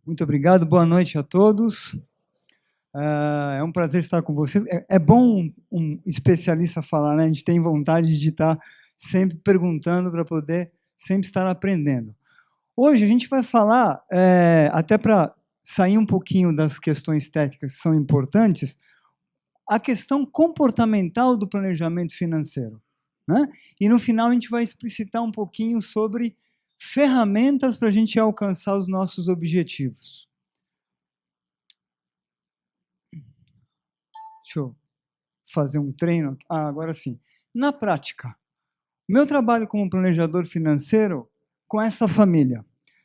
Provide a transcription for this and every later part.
Muito obrigado, boa noite a todos. É um prazer estar com vocês. É bom um especialista falar, né? A gente tem vontade de estar sempre perguntando para poder sempre estar aprendendo. Hoje a gente vai falar, até para sair um pouquinho das questões técnicas que são importantes, a questão comportamental do planejamento financeiro, né? E no final a gente vai explicitar um pouquinho sobre ferramentas para a gente alcançar os nossos objetivos. Deixa eu fazer um treino. Agora sim. Na prática, meu trabalho como planejador financeiro com essa família.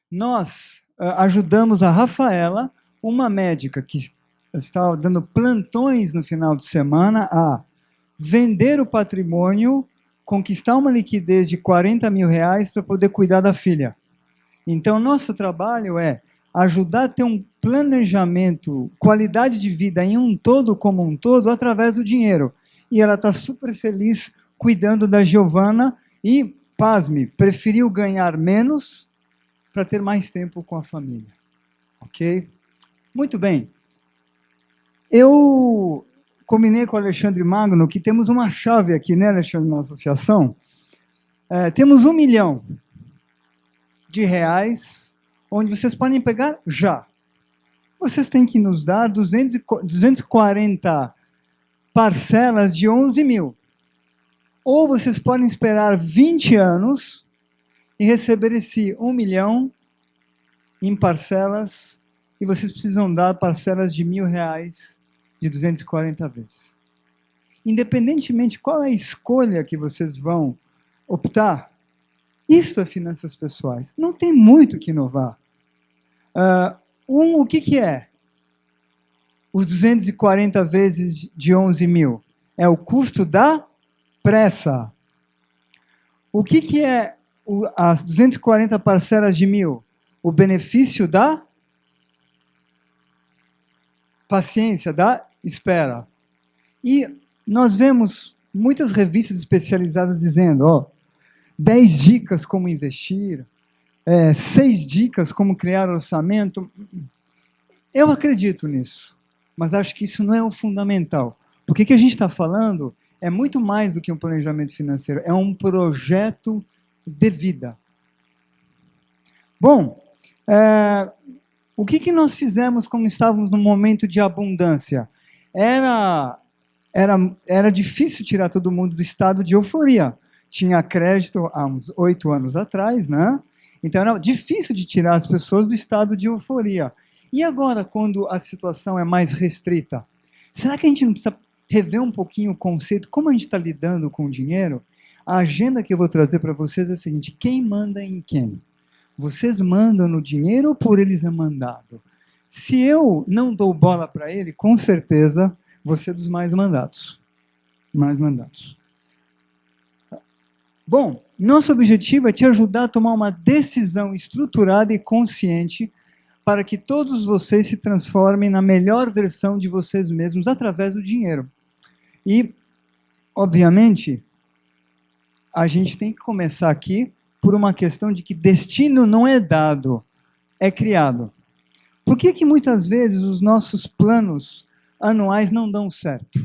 Nós ajudamos a Rafaela, uma médica que estava dando plantões no final de semana, a vender o patrimônio, conquistar uma liquidez de R$ 40.000 para poder cuidar da filha. Então, nosso trabalho é ajudar a ter um planejamento, qualidade de vida em um todo como um todo, através do dinheiro. E ela está super feliz cuidando da Giovana e, pasme, preferiu ganhar menos para ter mais tempo com a família. Ok? Muito bem. Eu combinei com o Alexandre Magno que temos uma chave aqui, né, Alexandre, na associação. Temos R$ 1 milhão onde vocês podem pegar já. Vocês têm que nos dar 240 parcelas de 11 mil. Ou vocês podem esperar 20 anos e receber esse 1 milhão em parcelas, e vocês precisam dar parcelas de R$ 1.000 de 240 vezes. Independentemente qual é a escolha que vocês vão optar, isso é finanças pessoais. Não tem muito o que inovar. O que é? Os 240 vezes de 11 mil? É o custo da pressa. O que é as 240 parcelas de 1.000? O benefício da paciência, da espera. E nós vemos muitas revistas especializadas dizendo, 10 dicas como investir, 6 dicas como criar orçamento. Eu acredito nisso, mas acho que isso não é o fundamental. Porque o que a gente está falando é muito mais do que um planejamento financeiro, é um projeto de vida. Bom, o que nós fizemos quando estávamos num momento de abundância? Era difícil tirar todo mundo do estado de euforia. Tinha crédito há uns 8 anos atrás, né? Então era difícil de tirar as pessoas do estado de euforia. E agora, quando a situação é mais restrita, será que a gente não precisa rever um pouquinho o conceito, como a gente está lidando com o dinheiro? A agenda que eu vou trazer para vocês é a seguinte: quem manda em quem? Vocês mandam no dinheiro ou por eles é mandado? Se eu não dou bola para ele, com certeza você é dos mais mandados. Mais mandados. Bom, nosso objetivo é te ajudar a tomar uma decisão estruturada e consciente para que todos vocês se transformem na melhor versão de vocês mesmos através do dinheiro. E, obviamente, a gente tem que começar aqui por uma questão de que destino não é dado, é criado. Por que muitas vezes os nossos planos anuais não dão certo?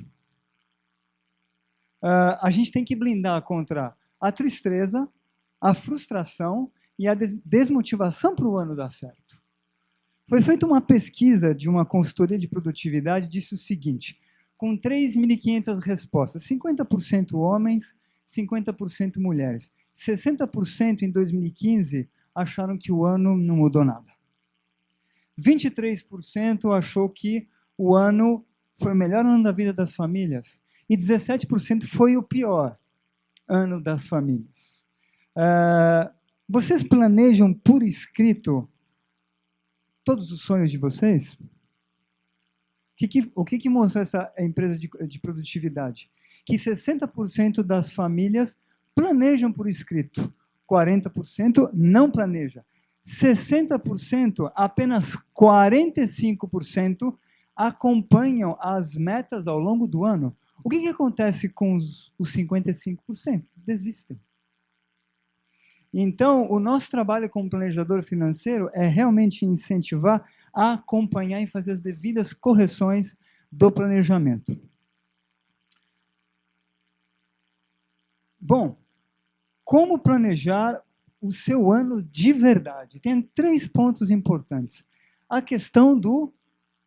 A gente tem que blindar contra a tristeza, a frustração e a desmotivação para o ano dar certo. Foi feita uma pesquisa de uma consultoria de produtividade, disse o seguinte, com 3.500 respostas, 50% homens, 50% mulheres. 60% em 2015 acharam que o ano não mudou nada. 23% achou que o ano foi o melhor ano da vida das famílias e 17% foi o pior ano das famílias. Vocês planejam por escrito todos os sonhos de vocês? O que mostrou essa empresa de produtividade? Que 60% das famílias planejam por escrito, 40% não planeja. 60%, apenas 45% acompanham as metas ao longo do ano. O que acontece com os 55%? Desistem. Então, o nosso trabalho como planejador financeiro é realmente incentivar a acompanhar e fazer as devidas correções do planejamento. Bom, como planejar o seu ano de verdade? Tem 3 pontos importantes. A questão do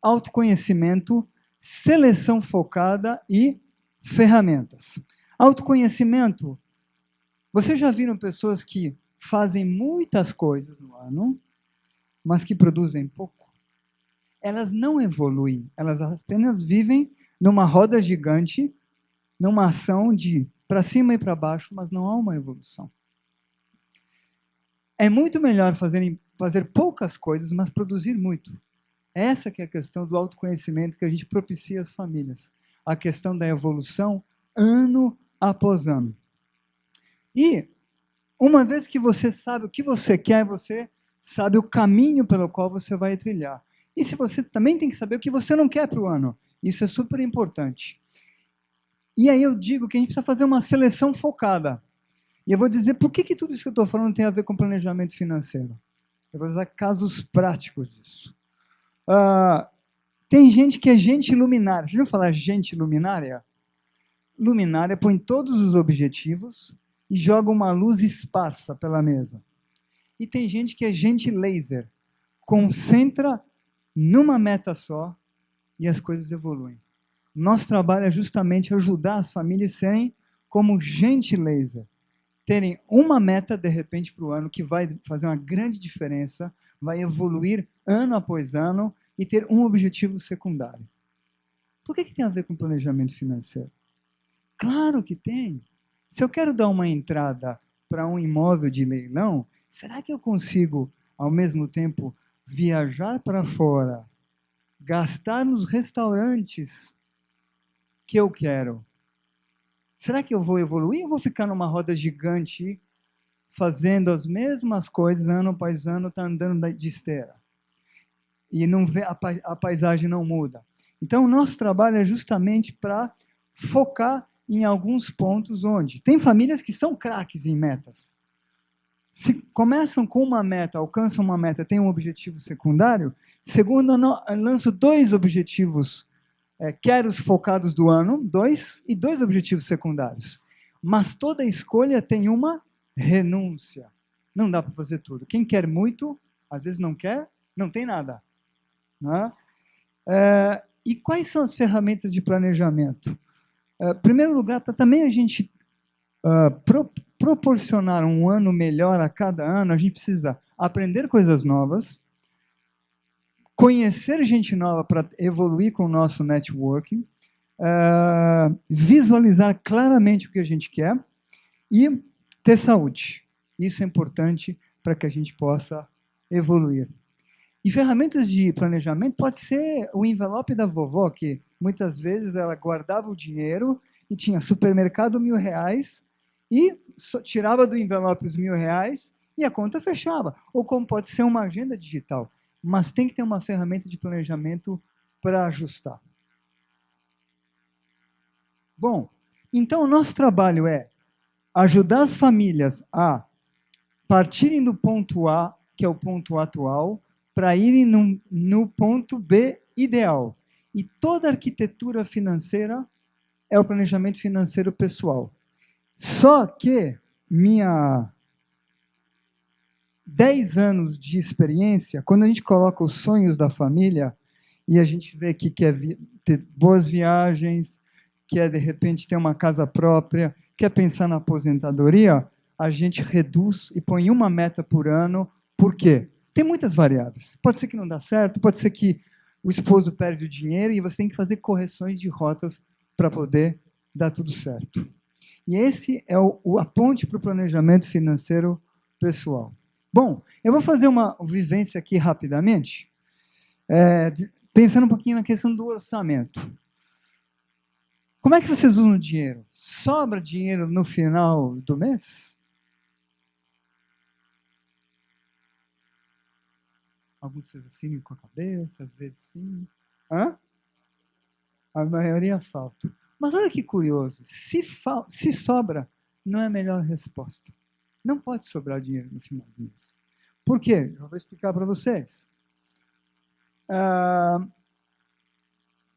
autoconhecimento, seleção focada e ferramentas. Autoconhecimento. Vocês já viram pessoas que fazem muitas coisas no ano, mas que produzem pouco? Elas não evoluem, elas apenas vivem numa roda gigante, numa ação de para cima e para baixo, mas não há uma evolução. É muito melhor fazer poucas coisas, mas produzir muito. Essa que é a questão do autoconhecimento que a gente propicia às famílias. A questão da evolução ano após ano. E, uma vez que você sabe o que você quer, você sabe o caminho pelo qual você vai trilhar. E se você também tem que saber o que você não quer para o ano. Isso é super importante. E aí eu digo que a gente precisa fazer uma seleção focada. E eu vou dizer por que tudo isso que eu estou falando tem a ver com planejamento financeiro. Eu vou usar casos práticos disso. Tem gente que é gente luminária. Você já ouviu falar gente luminária? Luminária põe todos os objetivos e joga uma luz esparsa pela mesa. E tem gente que é gente laser. Concentra numa meta só e as coisas evoluem. Nosso trabalho é justamente ajudar as famílias a serem como gente laser. Terem uma meta, de repente, para o ano, que vai fazer uma grande diferença, vai evoluir ano após ano e ter um objetivo secundário. Por que tem a ver com planejamento financeiro? Claro que tem. Se eu quero dar uma entrada para um imóvel de leilão, será que eu consigo, ao mesmo tempo, viajar para fora, gastar nos restaurantes que eu quero? Será que eu vou evoluir ou vou ficar numa roda gigante fazendo as mesmas coisas ano após ano, tá andando de esteira? E não vê, a paisagem não muda. Então, o nosso trabalho é justamente para focar em alguns pontos onde tem famílias que são craques em metas. Se começam com uma meta, alcançam uma meta, tem um objetivo secundário, segundo, eu lanço 2 objetivos quero os focados do ano, 2, e 2 objetivos secundários. Mas toda escolha tem uma renúncia. Não dá para fazer tudo. Quem quer muito, às vezes não quer, não tem nada. Né? E quais são as ferramentas de planejamento? Em primeiro lugar, para também a gente proporcionar um ano melhor a cada ano, a gente precisa aprender coisas novas, conhecer gente nova para evoluir com o nosso networking, visualizar claramente o que a gente quer e ter saúde. Isso é importante para que a gente possa evoluir. E ferramentas de planejamento pode ser o envelope da vovó, que muitas vezes ela guardava o dinheiro e tinha supermercado R$1.000 e tirava do envelope os R$1.000 e a conta fechava. Ou como pode ser uma agenda digital. Mas tem que ter uma ferramenta de planejamento para ajustar. Bom, então o nosso trabalho é ajudar as famílias a partirem do ponto A, que é o ponto atual, para irem no ponto B ideal. E toda a arquitetura financeira é o planejamento financeiro pessoal. Só que minha 10 anos de experiência, quando a gente coloca os sonhos da família e a gente vê que quer ter boas viagens, quer de repente ter uma casa própria, quer pensar na aposentadoria, a gente reduz e põe uma meta por ano. Por quê? Tem muitas variáveis. Pode ser que não dá certo, pode ser que o esposo perde o dinheiro e você tem que fazer correções de rotas para poder dar tudo certo. E esse é a ponte para o planejamento financeiro pessoal. Bom, eu vou fazer uma vivência aqui rapidamente, pensando um pouquinho na questão do orçamento. Como é que vocês usam o dinheiro? Sobra dinheiro no final do mês? Alguns fazem assim com a cabeça, às vezes sim. Hã? A maioria falta. Mas olha que curioso, se sobra, não é a melhor resposta. Não pode sobrar dinheiro no final do mês. Por quê? Eu vou explicar para vocês.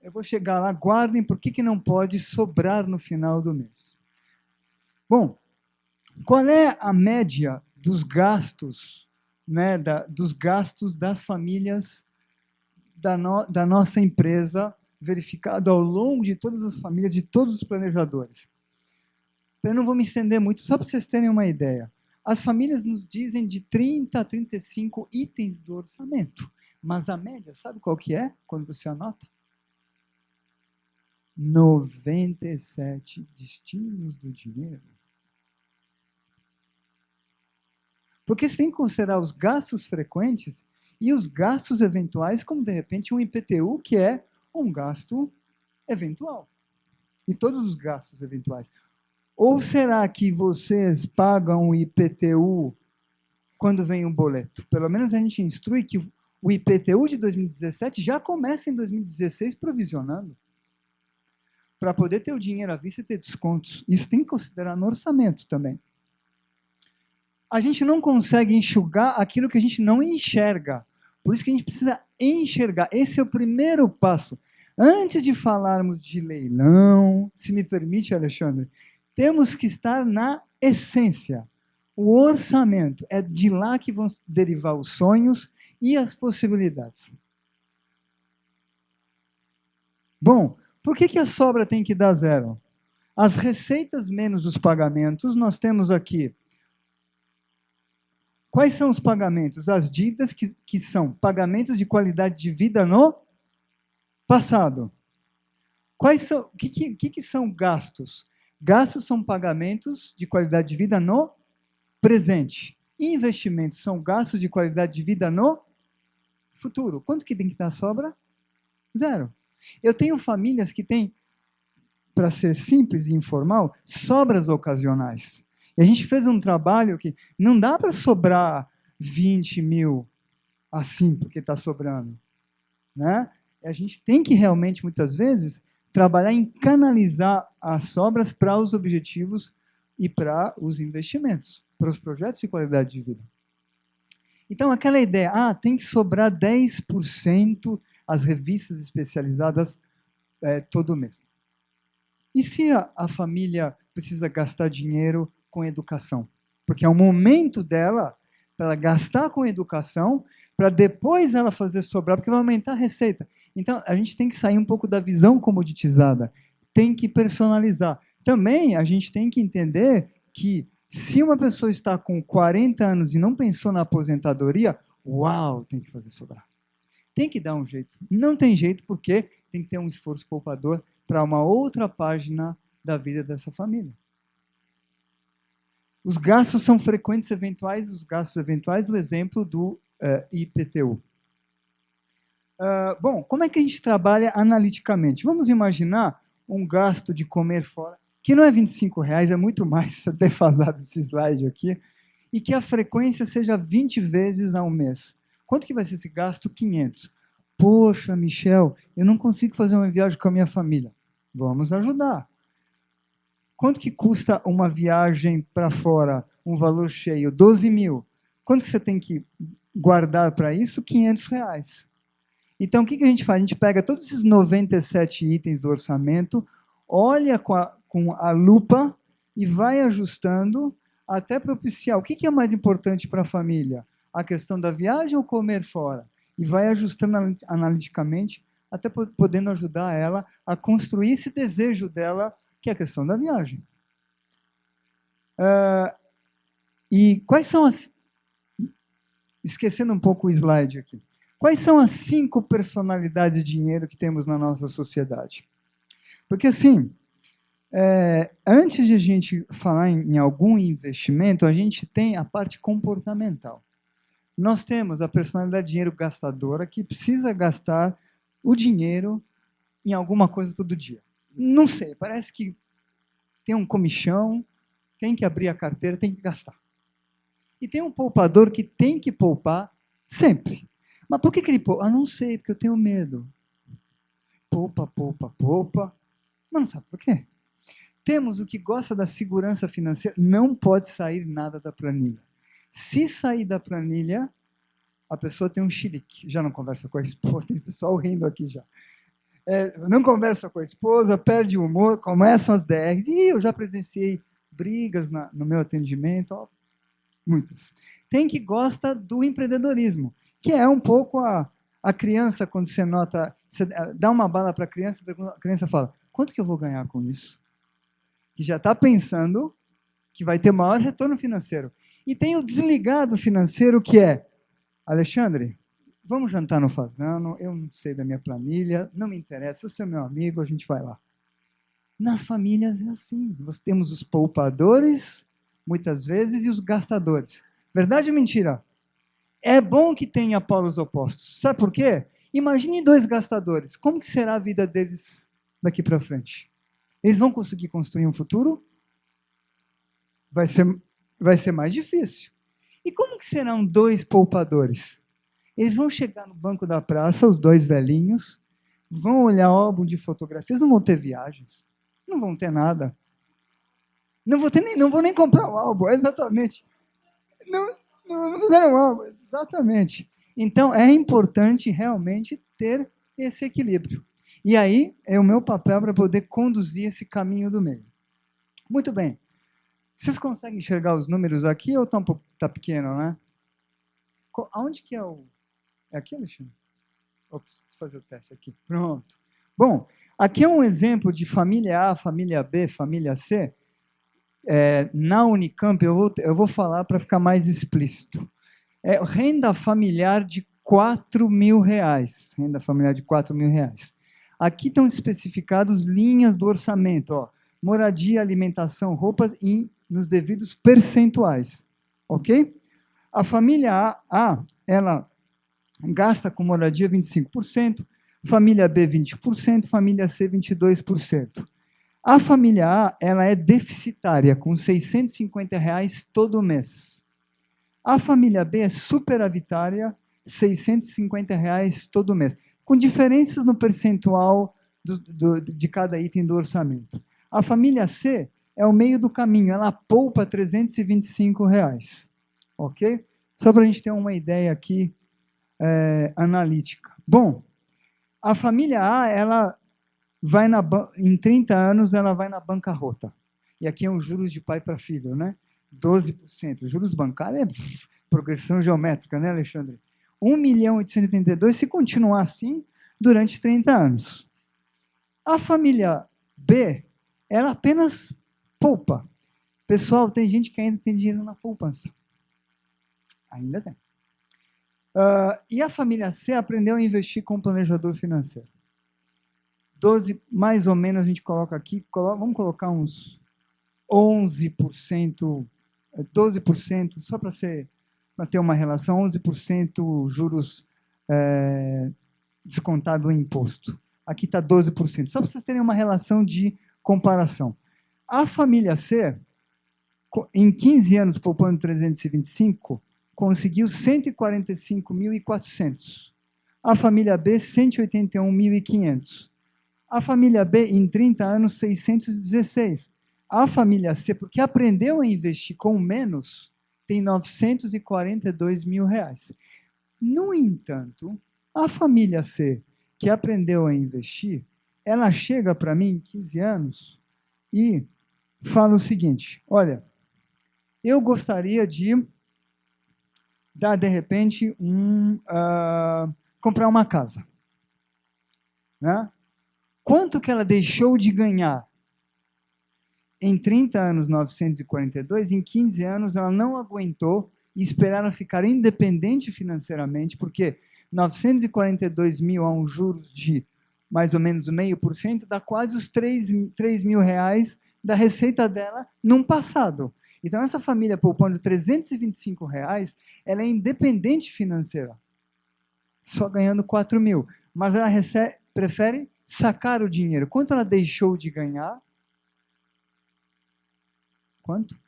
Eu vou chegar lá, guardem por que não pode sobrar no final do mês. Bom, qual é a média dos gastos, né, dos gastos das famílias da nossa empresa, verificado ao longo de todas as famílias, de todos os planejadores? Eu não vou me estender muito, só para vocês terem uma ideia. As famílias nos dizem de 30 a 35 itens do orçamento, mas a média, sabe qual que é, quando você anota? 97 destinos do dinheiro. Porque você tem que considerar os gastos frequentes e os gastos eventuais, como de repente um IPTU, que é um gasto eventual. E todos os gastos eventuais. Ou será que vocês pagam o IPTU quando vem um boleto? Pelo menos a gente instrui que o IPTU de 2017 já começa em 2016 provisionando. Para poder ter o dinheiro à vista e ter descontos. Isso tem que considerar no orçamento também. A gente não consegue enxugar aquilo que a gente não enxerga. Por isso que a gente precisa enxergar. Esse é o primeiro passo. Antes de falarmos de leilão, se me permite, Alexandre, temos que estar na essência. O orçamento é de lá que vão derivar os sonhos e as possibilidades. Bom, por que a sobra tem que dar zero? As receitas menos os pagamentos, nós temos aqui. Quais são os pagamentos? As dívidas que são pagamentos de qualidade de vida no passado. Quais são, o que são gastos? Gastos são pagamentos de qualidade de vida no presente. Investimentos são gastos de qualidade de vida no futuro. Quanto que tem que dar sobra? Zero. Eu tenho famílias que têm, para ser simples e informal, sobras ocasionais. E a gente fez um trabalho que não dá para sobrar 20 mil assim, porque está sobrando. Né? A gente tem que realmente, muitas vezes, trabalhar em canalizar as sobras para os objetivos e para os investimentos, para os projetos de qualidade de vida. Então, aquela ideia, tem que sobrar 10% as revistas especializadas todo mês. E se a família precisa gastar dinheiro com educação? Porque é o momento dela para ela gastar com educação, para depois ela fazer sobrar, porque vai aumentar a receita. Então, a gente tem que sair um pouco da visão comoditizada, tem que personalizar. Também a gente tem que entender que se uma pessoa está com 40 anos e não pensou na aposentadoria, uau, tem que fazer sobrar. Tem que dar um jeito. Não tem jeito porque tem que ter um esforço poupador para uma outra página da vida dessa família. Os gastos são frequentes eventuais, os gastos eventuais, o exemplo do IPTU. Bom, como é que a gente trabalha analiticamente? Vamos imaginar um gasto de comer fora, que não é R$25, é muito mais, defasado esse slide aqui, e que a frequência seja 20 vezes ao mês. Quanto que vai ser esse gasto? 500. Poxa, Michel, eu não consigo fazer uma viagem com a minha família. Vamos ajudar. Quanto que custa uma viagem para fora, um valor cheio? 12 mil. Quanto que você tem que guardar para isso? R$500. Então, o que a gente faz? A gente pega todos esses 97 itens do orçamento, olha com a lupa e vai ajustando até propiciar. O que é mais importante para a família? A questão da viagem ou comer fora? E vai ajustando analiticamente, até podendo ajudar ela a construir esse desejo dela, que é a questão da viagem. E quais são as... Esquecendo um pouco o slide aqui. Quais são as 5 personalidades de dinheiro que temos na nossa sociedade? Porque, assim, antes de a gente falar em algum investimento, a gente tem a parte comportamental. Nós temos a personalidade de dinheiro gastadora, que precisa gastar o dinheiro em alguma coisa todo dia. Não sei, parece que tem um comichão, tem que abrir a carteira, tem que gastar. E tem um poupador que tem que poupar sempre. Mas por que ele poupa? Não sei, porque eu tenho medo. Poupa, poupa, poupa. Mas não sabe por quê? temos o que gosta da segurança financeira, não pode sair nada da planilha. Se sair da planilha, a pessoa tem um chilique, já não conversa com a esposa, tem pessoal rindo aqui já. Não conversa com a esposa, perde o humor, começam as DRs, e eu já presenciei brigas no meu atendimento, ó, muitas. Tem que gosta do empreendedorismo, que é um pouco a criança, quando você nota, você dá uma bala para a criança fala, quanto que eu vou ganhar com isso? Que já está pensando que vai ter maior retorno financeiro. E tem o desligado financeiro, que é, Alexandre, vamos jantar no Fazano, eu não sei da minha planilha, não me interessa, você é meu amigo, a gente vai lá. Nas famílias é assim, nós temos os poupadores, muitas vezes, e os gastadores. Verdade ou mentira? É bom que tenha polos opostos. Sabe por quê? Imagine dois gastadores, como que será a vida deles daqui para frente? Eles vão conseguir construir um futuro? Vai ser mais difícil. E como que serão dois poupadores? Eles vão chegar no banco da praça, os dois velhinhos, vão olhar álbum de fotografias, não vão ter viagens, não vão ter nada. Não vou nem comprar o álbum, exatamente. Não fizeram o álbum, exatamente. Então, é importante realmente ter esse equilíbrio. E aí, é o meu papel para poder conduzir esse caminho do meio. Muito bem. Vocês conseguem enxergar os números aqui ou tá pequeno, né? Aonde que é o... É aqui, Alexandre? Ops, vou fazer o teste aqui. Pronto. Bom, aqui é um exemplo de família A, família B, família C. Na Unicamp, eu vou falar para ficar mais explícito. Renda familiar de R$ 4.000. Renda familiar de R$ 4.000. Aqui estão especificados linhas do orçamento. Ó, moradia, alimentação, roupas e nos devidos percentuais. Ok? A família A, ela gasta com moradia 25%, família B 20%, família C 22%. A família A, ela é deficitária, com R$ 650 todo mês. A família B é superavitária, R$ 650 todo mês, com diferenças no percentual de cada item do orçamento. A família C é o meio do caminho, ela poupa R$ 325. Ok? Só para a gente ter uma ideia aqui analítica. Bom, a família A, ela vai em 30 anos, ela vai na bancarrota. E aqui é um juros de pai para filho, né? 12%. Juros bancários é progressão geométrica, né, Alexandre? 1.832.000, se continuar assim, durante 30 anos. A família B, ela apenas poupa. Pessoal, tem gente que ainda tem dinheiro na poupança. Ainda tem. E a família C aprendeu a investir com um planejador financeiro. 12, mais ou menos, a gente coloca aqui, vamos colocar uns 11%, 12%, só para ter uma relação, 11% juros descontado o imposto. Aqui está 12%, só para vocês terem uma relação de comparação. A família C, em 15 anos, poupando 325, conseguiu 145.400. A família B, 181.500. A família B, em 30 anos, 616. A família C, porque aprendeu a investir com menos, tem R$ 942.000. No entanto, a família C, que aprendeu a investir, ela chega para mim em 15 anos e fala o seguinte, olha, eu gostaria de dar, de repente, comprar uma casa. Né? Quanto que ela deixou de ganhar? Em 30 anos, 942, em 15 anos, ela não aguentou e esperaram ficar independente financeiramente, porque 942.000 a um juros de mais ou menos 0,5%, dá quase os R$ 3.000 da receita dela num passado. Então, essa família poupando R$ 325, ela é independente financeira, só ganhando 4.000. Mas ela prefere sacar o dinheiro. Quanto ela deixou de ganhar? Quanto?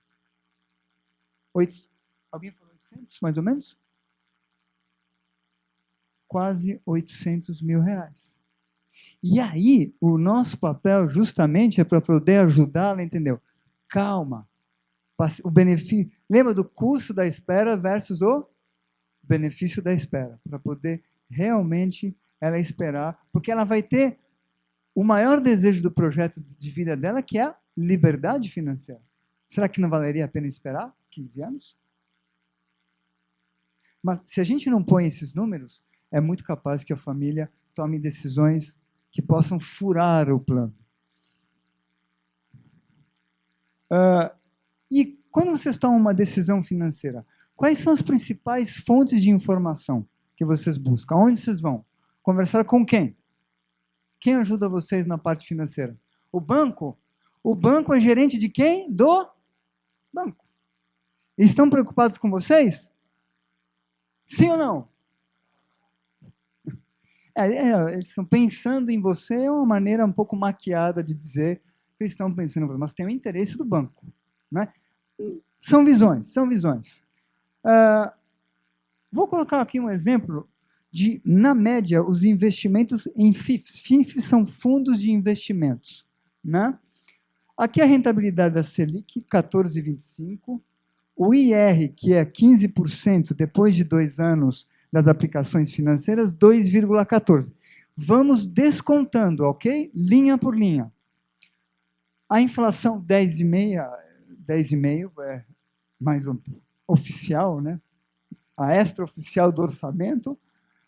Alguém falou 800, mais ou menos? Quase R$ 800.000. E aí, o nosso papel justamente é para poder ajudá-la, entendeu? Calma. O benefício. Lembra do custo da espera versus o benefício da espera, para poder realmente ela esperar, porque ela vai ter o maior desejo do projeto de vida dela, que é a liberdade financeira. Será que não valeria a pena esperar 15 anos? Mas se a gente não põe esses números, é muito capaz que a família tome decisões que possam furar o plano. E quando vocês tomam uma decisão financeira, quais são as principais fontes de informação que vocês buscam? Onde vocês vão? Conversar com quem? Quem ajuda vocês na parte financeira? O banco? O banco é gerente de quem? Do banco. Eles estão preocupados com vocês? Sim ou não? Eles estão pensando em você, é uma maneira um pouco maquiada de dizer que eles estão pensando em você, mas tem o interesse do banco. Né? São visões, são visões. Vou colocar aqui um exemplo de, na média, os investimentos em FIFs. FIFs são fundos de investimentos. Né? Aqui a rentabilidade da Selic, 14,25%. O IR, que é 15% depois de 2 anos das aplicações financeiras, 2,14%. Vamos descontando, ok? Linha por linha. A inflação 10,5% é mais oficial, né? A extraoficial do orçamento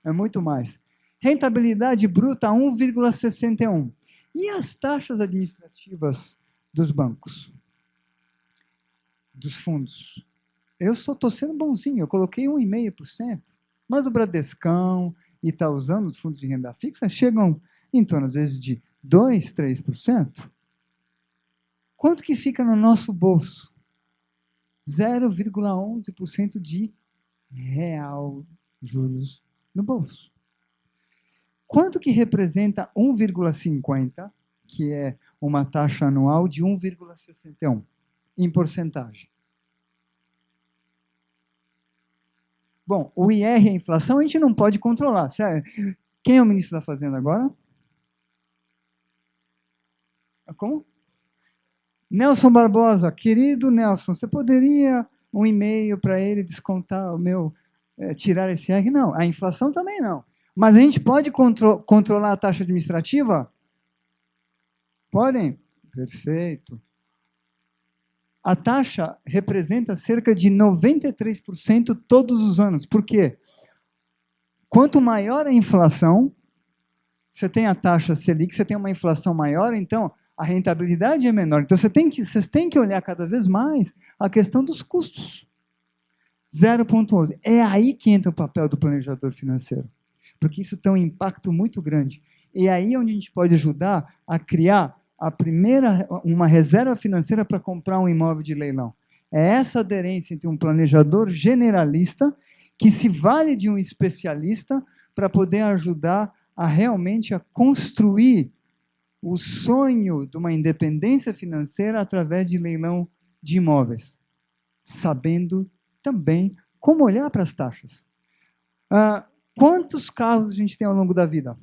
é muito mais. Rentabilidade bruta 1,61%. E as taxas administrativas dos bancos? Dos fundos? Eu estou sendo bonzinho, eu coloquei 1,5%. Mas o Bradescão e Itaúsão, os fundos de renda fixa, chegam em torno, às vezes, de 2%, 3%. Quanto que fica no nosso bolso? 0,11% de real juros no bolso. Quanto que representa 1,50%, que é uma taxa anual de 1,61%, em porcentagem? Bom, o IR, a inflação, a gente não pode controlar. Certo? Quem é o ministro da Fazenda agora? Como? Nelson Barbosa. Querido Nelson, você poderia um e-mail para ele descontar o meu, tirar esse IR? Não, a inflação também não. Mas a gente pode controlar a taxa administrativa? Podem? Perfeito. A taxa representa cerca de 93% todos os anos. Por quê? Quanto maior a inflação, você tem a taxa Selic, você tem uma inflação maior, então a rentabilidade é menor. Então vocês têm que olhar cada vez mais a questão dos custos. 0,11. É aí que entra o papel do planejador financeiro. Porque isso tem um impacto muito grande. E é aí onde a gente pode ajudar a criar uma reserva financeira para comprar um imóvel de leilão. É essa aderência entre um planejador generalista que se vale de um especialista para poder ajudar a realmente a construir o sonho de uma independência financeira através de leilão de imóveis, sabendo também como olhar para as taxas. Quantos carros a gente tem ao longo da vida?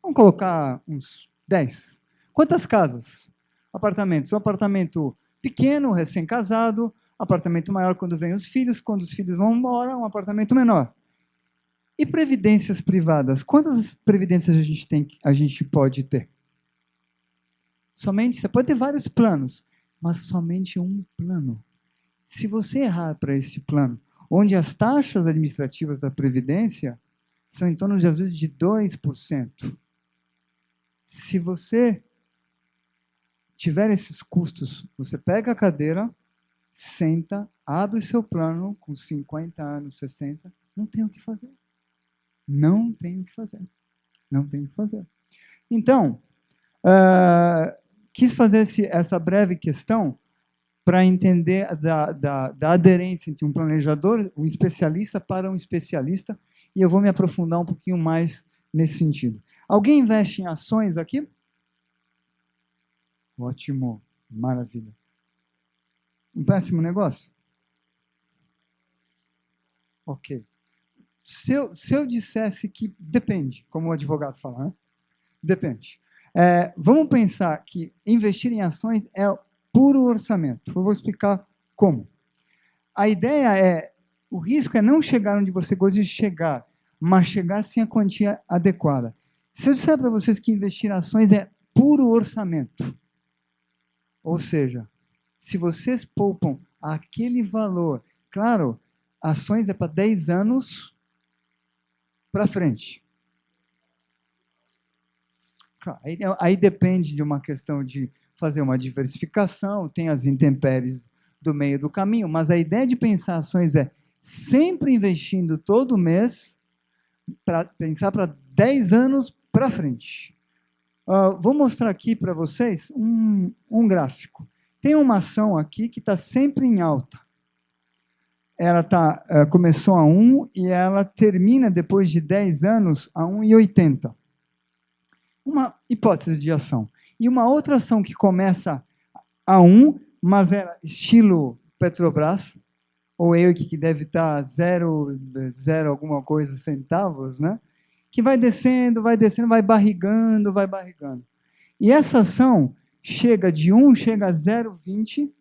Vamos colocar uns 10. Quantas casas? Apartamentos. Um apartamento pequeno, recém-casado, apartamento maior quando vem os filhos, quando os filhos vão embora, um apartamento menor. E previdências privadas? Quantas previdências a gente pode ter? Somente, você pode ter vários planos, mas somente um plano. Se você errar para esse plano, onde as taxas administrativas da previdência são em torno de, às vezes, de 2%. Se você tiver esses custos, você pega a cadeira, senta, abre o seu plano com 50 anos, 60, não tem o que fazer. Não tem o que fazer. Não tem o que fazer. Então, quis fazer essa breve questão para entender da aderência entre um planejador, um especialista para um especialista, e eu vou me aprofundar um pouquinho mais nesse sentido. Alguém investe em ações aqui? Ótimo, maravilha. Um péssimo negócio? Ok. Se eu dissesse que depende, como o advogado fala, né? Depende. Vamos pensar que investir em ações é puro orçamento. Eu vou explicar como. A ideia o risco é não chegar onde você gostaria de chegar, mas chegar sem a quantia adequada. Se eu disser para vocês que investir em ações é puro orçamento, ou seja, se vocês poupam aquele valor, claro, ações é para 10 anos para frente. Claro, aí depende de uma questão de fazer uma diversificação, tem as intempéries do meio do caminho, mas a ideia de pensar ações é sempre investindo todo mês, para pensar para 10 anos para frente. Vou mostrar aqui para vocês um gráfico. Tem uma ação aqui que está sempre em alta. Ela começou a 1 e ela termina, depois de 10 anos, a 1,80. Uma hipótese de ação. E uma outra ação que começa a 1, mas era estilo Petrobras, ou EUC, que deve estar 0 alguma coisa centavos, né? Que vai descendo, vai barrigando. E essa ação chega de 1, chega a 0,20,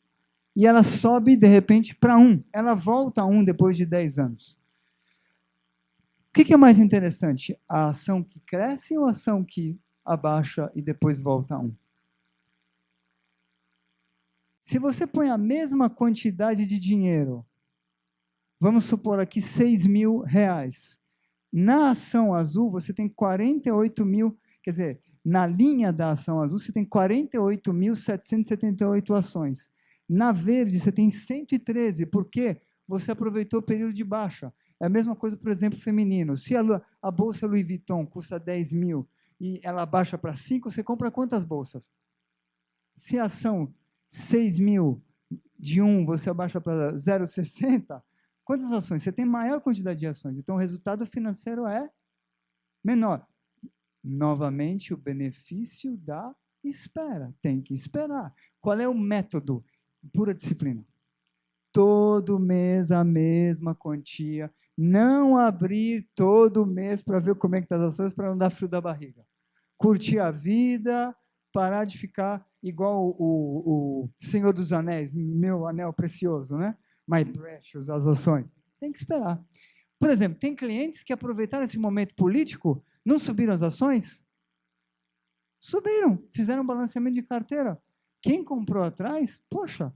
e ela sobe, de repente, para 1. Ela volta a 1 depois de 10 anos. O que é mais interessante? A ação que cresce ou a ação que abaixa e depois volta a 1? Se você põe a mesma quantidade de dinheiro, vamos supor aqui 6 mil reais. Na ação azul, você tem 48 mil, quer dizer, na linha da ação azul, você tem 48.778 ações. Na verde, você tem 113, porque você aproveitou o período de baixa. É a mesma coisa, por exemplo, feminino. Se a bolsa Louis Vuitton custa 10 mil e ela baixa para 5, você compra quantas bolsas? Se a ação 6 mil de 1, você abaixa para 0,60, quantas ações? Você tem maior quantidade de ações. Então, o resultado financeiro é menor. Novamente, o benefício da espera. Tem que esperar. Qual é o método? Pura disciplina. Todo mês a mesma quantia. Não abrir todo mês para ver como é que estão as ações, para não dar frio da barriga. Curtir a vida, parar de ficar igual o Senhor dos Anéis, meu anel precioso, né? My precious, as ações. Tem que esperar. Por exemplo, tem clientes que aproveitaram esse momento político, não subiram as ações? Subiram, fizeram um balanceamento de carteira. Quem comprou atrás, poxa,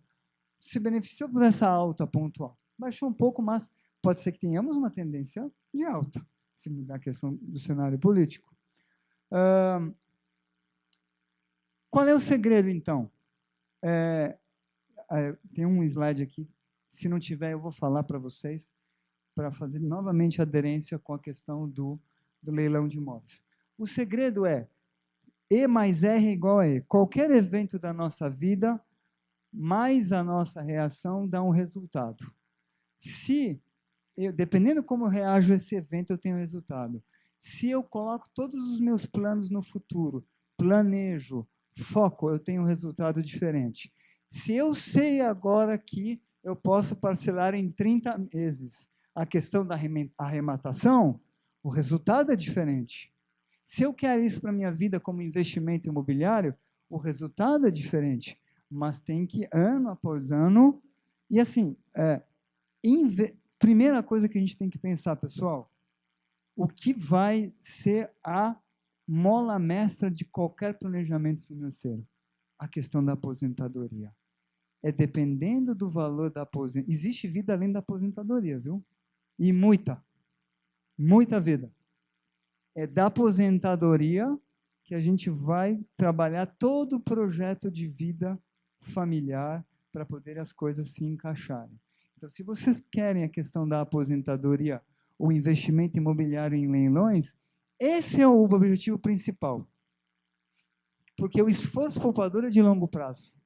se beneficiou por essa alta pontual. Baixou um pouco, mas pode ser que tenhamos uma tendência de alta, se mudar a questão do cenário político. Qual é o segredo, então? Tem um slide aqui. Se não tiver, eu vou falar para vocês, para fazer novamente aderência com a questão do leilão de imóveis. O segredo é E mais R igual a E. Qualquer evento da nossa vida, mais a nossa reação dá um resultado. Dependendo como eu reajo a esse evento, eu tenho resultado. Se eu coloco todos os meus planos no futuro, planejo, foco, eu tenho um resultado diferente. Se eu sei agora que eu posso parcelar em 30 meses a questão da arrematação, o resultado é diferente. Se eu quero isso para a minha vida como investimento imobiliário, o resultado é diferente. Mas tem que, ano após ano, e assim, primeira coisa que a gente tem que pensar, pessoal, o que vai ser a mola mestra de qualquer planejamento financeiro? A questão da aposentadoria. É dependendo do valor da aposentadoria. Existe vida além da aposentadoria, viu? E muita vida. É da aposentadoria que a gente vai trabalhar todo o projeto de vida familiar para poder as coisas se encaixarem. Então, se vocês querem a questão da aposentadoria, o investimento imobiliário em leilões, esse é o objetivo principal. Porque o esforço poupador é de longo prazo.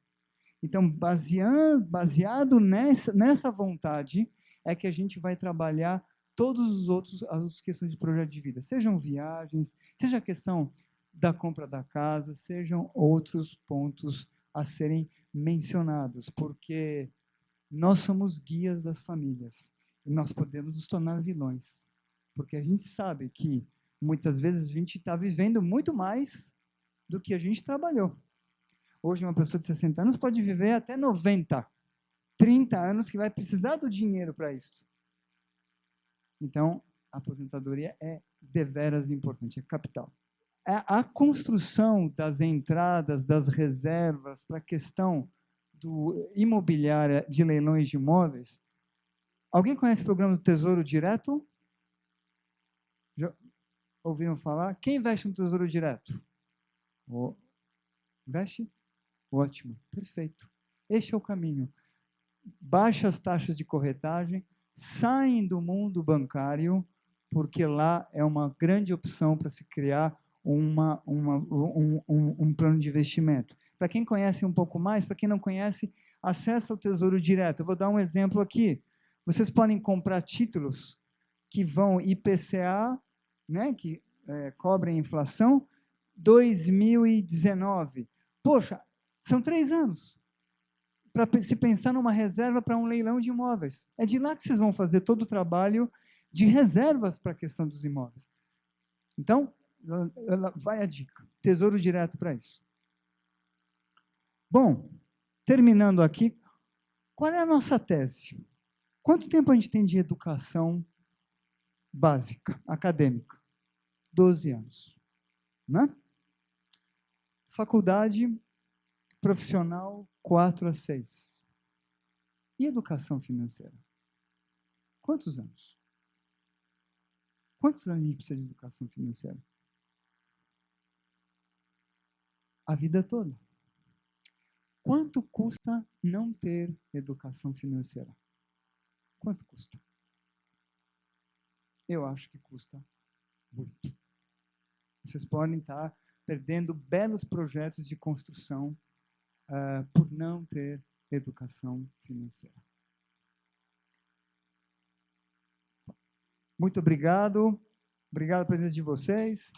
Então, baseado nessa vontade, é que a gente vai trabalhar todos as outras questões de projeto de vida. Sejam viagens, seja a questão da compra da casa, sejam outros pontos a serem mencionados, porque nós somos guias das famílias e nós podemos nos tornar vilões. Porque a gente sabe que muitas vezes a gente está vivendo muito mais do que a gente trabalhou. Hoje, uma pessoa de 60 anos pode viver até 90, 30 anos, que vai precisar do dinheiro para isso. Então, a aposentadoria é deveras importante, é capital. A construção das entradas, das reservas para a questão do imobiliária de leilões de imóveis. Alguém conhece o programa do Tesouro Direto? Já ouviram falar? Quem investe no Tesouro Direto? Investe? Ótimo, perfeito. Este é o caminho. Baixas taxas de corretagem, saem do mundo bancário, porque lá é uma grande opção para se criar um plano de investimento. Para quem conhece um pouco mais, para quem não conhece, acessa o Tesouro Direto. Eu vou dar um exemplo aqui. Vocês podem comprar títulos que vão IPCA, né, que cobrem inflação, 2019. Poxa, são 3 anos para se pensar numa reserva para um leilão de imóveis. É de lá que vocês vão fazer todo o trabalho de reservas para a questão dos imóveis. Então, vai a dica. Tesouro Direto para isso. Bom, terminando aqui, qual é a nossa tese? Quanto tempo a gente tem de educação básica, acadêmica? 12 anos. Né? Faculdade profissional, 4 a 6. E educação financeira? Quantos anos? Quantos anos a gente precisa de educação financeira? A vida toda. Quanto custa não ter educação financeira? Quanto custa? Eu acho que custa muito. Vocês podem estar perdendo belos projetos de construção por não ter educação financeira. Muito obrigado. Obrigado pela presença de vocês.